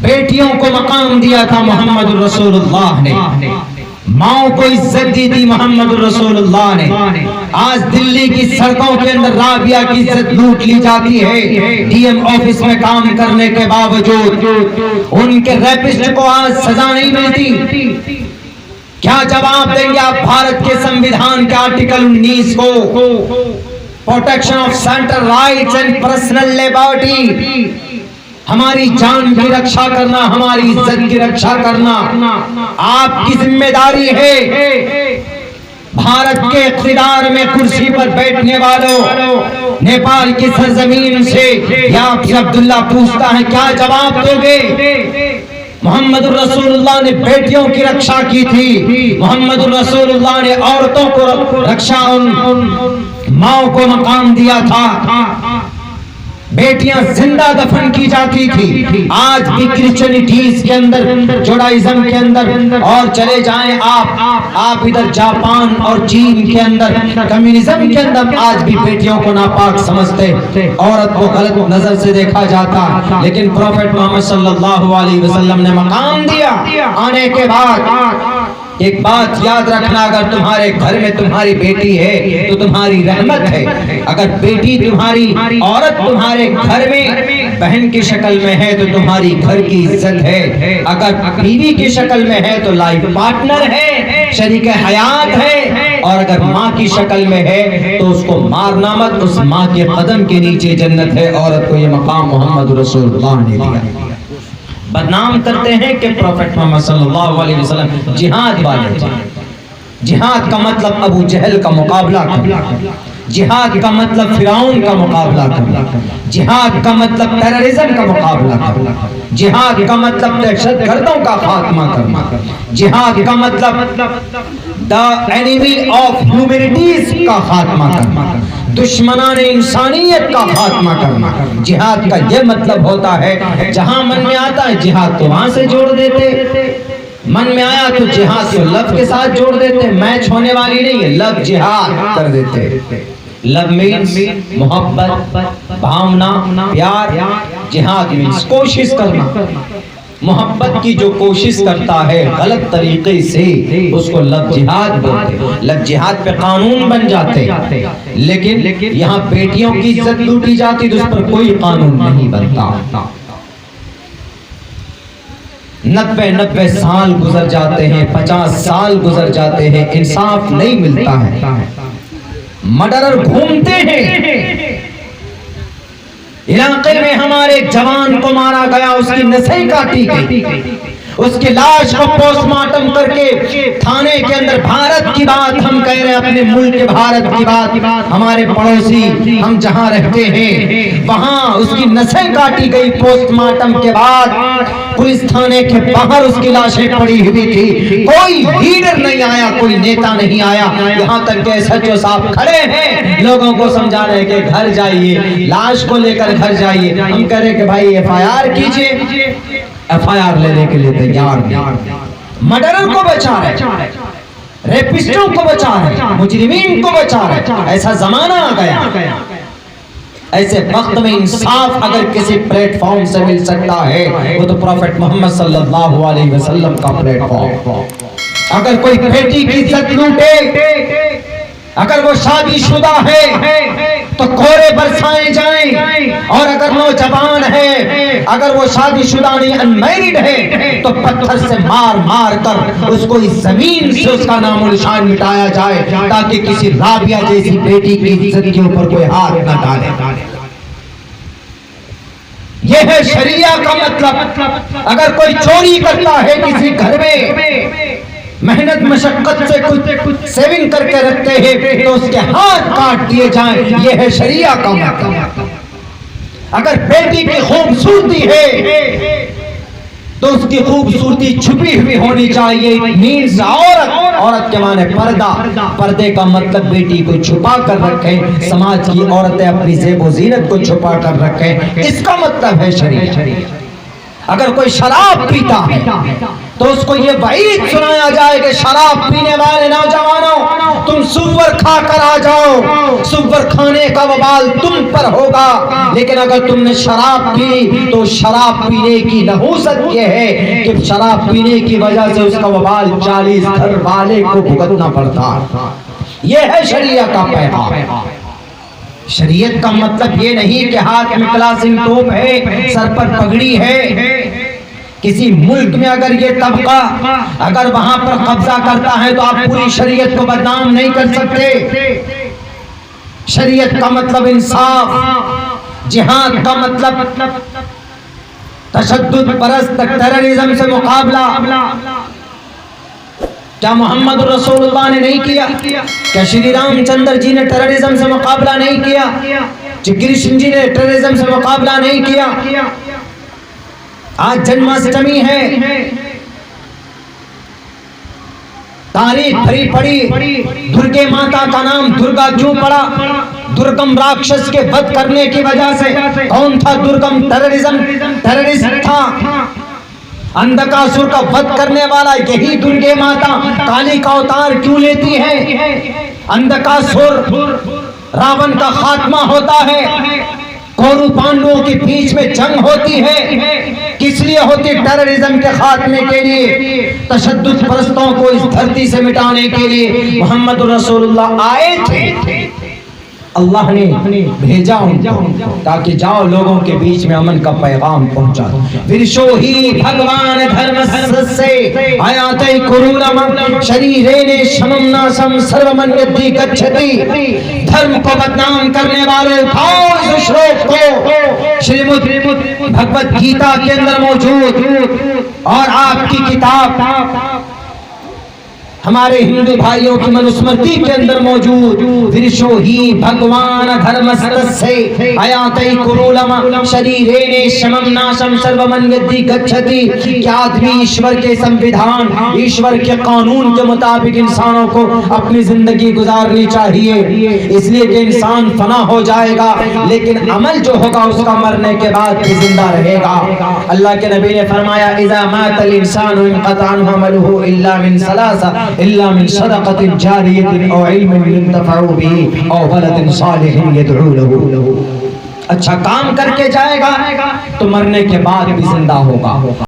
बेटियों को मकाम दिया था मोहम्मद रसूलुल्लाह ने, माओ को इज्जत दी थी मोहम्मद रसूलुल्लाह ने। आज दिल्ली की सड़कों के अंदर राबिया की इज्जत लूट ली जाती है। डीएम ऑफिस में काम करने के बावजूद उनके रैपिस्ट को आज सजा नहीं मिलती। क्या जवाब देंगे आप भारत के संविधान के आर्टिकल 19 को, protection of central rights and personal liberty, हमारी जान की रक्षा करना, हमारी इज्जत की रक्षा करना आपकी जिम्मेदारी है। भारत के इख्तिदार में कुर्सी पर बैठने वालों, नेपाल की सरजमीन से अब्दुल्ला पूछता है क्या जवाब दोगे? मोहम्मद रसूलुल्लाह ने बेटियों की रक्षा की थी, मोहम्मद रसूलुल्लाह ने औरतों को रक्षा, उन माओ को मकाम दिया था। बेटियां जिंदा दफन की जाती थी। आज भी क्रिश्चियनिटीज के अंदर, जुडाइज्म के अंदर, और चले जाएं आप इधर जापान और चीन के अंदर, कम्युनिज्म के अंदर आज भी बेटियों को नापाक समझते, औरत को गलत नजर से देखा जाता। लेकिन प्रॉफेट मोहम्मद सल्लल्लाहु अलैहि वसल्लम ने मकाम दिया। आने के बाद एक बात याद रखना, अगर तुम्हारे घर में तुम्हारी बेटी है तो तुम्हारी रहमत है। अगर बेटी तुम्हारी, औरत तुम्हारे घर में बहन की शक्ल में है तो तुम्हारी घर की इज्जत है। अगर बीवी की शक्ल में है तो लाइफ पार्टनर है, शरीक हयात है। और अगर माँ की शक्ल में है तो उसको मारना मत, उस माँ के कदम के नीचे जन्नत है। औरत को ये मकाम मोहम्मद रसूलुल्लाह ने दिया। बदनाम करते हैं कि प्रॉफेट मोहम्मद सल्लल्लाहु अलैहि वसल्लम जिहाद वाले थे। जिहाद का मतलब अबू जहल का मुकाबला करना, जिहाद का मतलब फिरौन का मुकाबला करना, जिहाद का मतलब टेररिज्म का मुकाबला करना, जिहाद का मतलब दहशतगर्दों का खात्मा करना, जिहाद का मतलब द एनिमी ऑफ ह्यूमैनिटीज का खात्मा करना, दुश्मनाने इंसानियत का खात्मा करना। जिहाद का यह मतलब होता है, जहां मन में आता है जिहाद तो वहां से जोड़ देते, मन में आया तो जिहाद को लव के साथ जोड़ देते। मैच होने वाली नहीं है, लव जिहाद कर देते। लव मीन्स मोहब्बत, भावना, प्यार। जिहाद मीन्स कोशिश करना। मोहब्बत की जो कोशिश करता है गलत तरीके से, उसको लव जिहाद बोलते। लव जिहाद पे कानून बन जाते, लेकिन यहाँ बेटियों की इज्जत लूटी जाती तो उस पर कोई कानून नहीं बनता। 90 साल गुजर जाते हैं, 50 साल गुजर जाते हैं, इंसाफ नहीं मिलता है। मर्डरर घूमते हैं। इलाके में हमारे जवान को मारा गया, उसकी नसें काटी गई, उसकी लाश को पोस्टमार्टम करके थाने के अंदर, भारत की बात हम कह रहे हैं, अपने मुल्क के भारत की बात, हमारे पड़ोसी हम जहां रहते हैं वहां उसकी नसें काटी गई। पोस्टमार्टम के बाद पुलिस थाने के बाहर उसकी लाशें पड़ी हुई थी। कोई लीडर नहीं आया, कोई नेता नहीं आया। यहाँ तक के सचिव साहब खड़े हैं, लोगों को समझा रहे हैं कि घर जाइए, लाश को लेकर घर जाइए। हम कह रहे कि भाई FIR कीजिए, FIR लेने के लिए तैयार नहीं। मर्डरर को बचा रहे, रेपिस्टों को बचा रहे, मुजरिमीन को बचा रहे। ऐसा जमाना आ गया। ऐसे वक्त में इंसाफ अगर किसी प्लेटफॉर्म से मिल सकता है वो तो प्रॉफेट मोहम्मद सल्लल्लाहु अलैहि वसल्लम का प्लेटफॉर्म। अगर कोई बेटी की इज्जत लूटे, अगर वो शादीशुदा है तो कोरे बरसाए जाएं, और अगर नौजवान है, अगर वो शादीशुदा नहीं, अनमैरिड है, तो पत्थर से मार मार कर उसको इस जमीन से उसका नामो निशान मिटाया जाए, ताकि किसी राबिया जैसी बेटी की इज्जत के ऊपर कोई हाथ न डाले। यह है शरिया का मतलब। अगर कोई चोरी करता है किसी घर में, मेहनत मशक्कत से कुछ सेविंग करके रखते हैं, तो उसके हाथ काट दिए जाएं। यह है शरिया का मतलब। अगर बेटी की खूबसूरती है तो उसकी खूबसूरती छुपी हुई होनी चाहिए। मीन्स औरत के माने पर्दा। पर्दे का मतलब बेटी को छुपा कर रखें, समाज की औरतें अपनी ज़ेब ज़ीनत को छुपा कर रखें, इसका मतलब है शरीयत। अगर कोई शराब पीता है तो उसको ये वईद सुनाया जाए कि शराब पीने वाले नौजवानों तुम सुअर खाकर आ जाओ, सुअर खाने का वबाल तुम पर होगा। लेकिन अगर तुमने शराब पी तो शराब पीने की नहूसत यह है कि शराब पीने की वजह से उसका वबाल 40 घर वाले को भुगतना पड़ता। यह है शरीयत का पैगाम। शरीयत का मतलब ये नहीं कि हाथ में क्लासिन टोप है, सर पर पगड़ी है। किसी मुल्क में अगर ये तबका अगर वहां पर कब्जा करता है तो आप पूरी शरीयत को बदनाम नहीं कर सकते। शरीयत का मतलब इंसाफ, जिहाद का मतलब तशद्दुद परस्त टेररिज्म से मुकाबला। क्या मोहम्मद रसूलुल्लाह ने नहीं किया? क्या श्री रामचंद्र जी ने टेररिज्म से मुकाबला नहीं किया? श्री कृष्ण जी ने टेररिज्म से मुकाबला नहीं किया? आज जन्माष्टमी है, तारीख भरी पड़ी, दुर्गे माता का नाम दुर्गा क्यों पड़ा? दुर्गम राक्षस के वध करने की वजह से। कौन था दुर्गम? टेररिस्ट था। अंधकासुर का वध करने वाला यही दुर्गे माता काली का अवतार क्यों लेती है? अंधकासुर रावण का खात्मा होता है, कौरव पांडवों के बीच में जंग होती है। किस लिए होती? टेररिज्म के खात्मे के लिए, तशद्दुद परस्तों को इस धरती से मिटाने के लिए मोहम्मद रसूलुल्लाह आए थे। अल्लाह ने भेजा उनको ताकि जाओ लोगों के बीच में अमन का पैगाम पहुंचा। विरशोही भगवान धर्म से आयाते कुरूलम शरीरेने शमम नासम सर्वमन यद्धि गच्छति। धर्म को बदनाम करने वाले उठाओ इस श्लोक को, श्रीमद् भगवत गीता के अंदर मौजूद और आपकी किताब हमारे हिंदू भाइयों की मनुस्मृति के अंदर मौजूद। विरशो ही भगवान धर्मस्तस्य आयातै कुरूलम शरीरेने शमम नाशम सर्वमन यद्धि गच्छति। क्या आदमी ईश्वर के संविधान, ईश्वर के कानून के मुताबिक इंसानों को अपनी जिंदगी गुजारनी चाहिए, इसलिए कि इंसान फना हो जाएगा लेकिन अमल जो होगा उसका मरने के बाद भी जिंदा रहेगा। अल्लाह के नबी ने फरमाया इज़ा मातल इंसानु इनक़ता अन्हु अमलुहु इल्ला मिन सलासा इल्ला मिन सदक़तिन जारियतिन औ इल्मिन युंतफ़अु बिही औ वलदिन सालिहिन यदअू लहू। अच्छा काम करके जाएगा तो मरने के बाद भी जिंदा होगा।